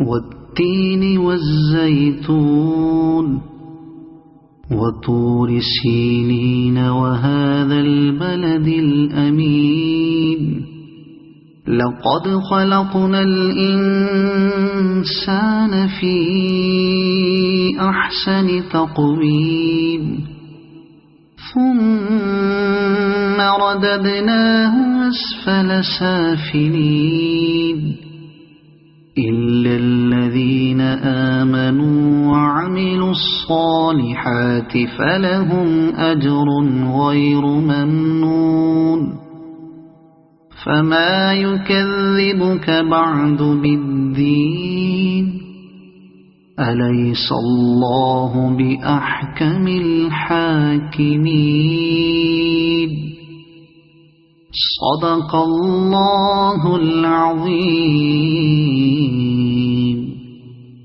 والتين والزيتون وطور سينين وهذا البلد الأمين لقد خلقنا الإنسان في أحسن تقويم ثم رددناه أسفل سافلين إلا الذين آمنوا وعملوا الصالحات فلهم أجر غير ممنون فما يكذبك بعد بالدين أليس الله بأحكم الحاكمين صدق الله العظيم.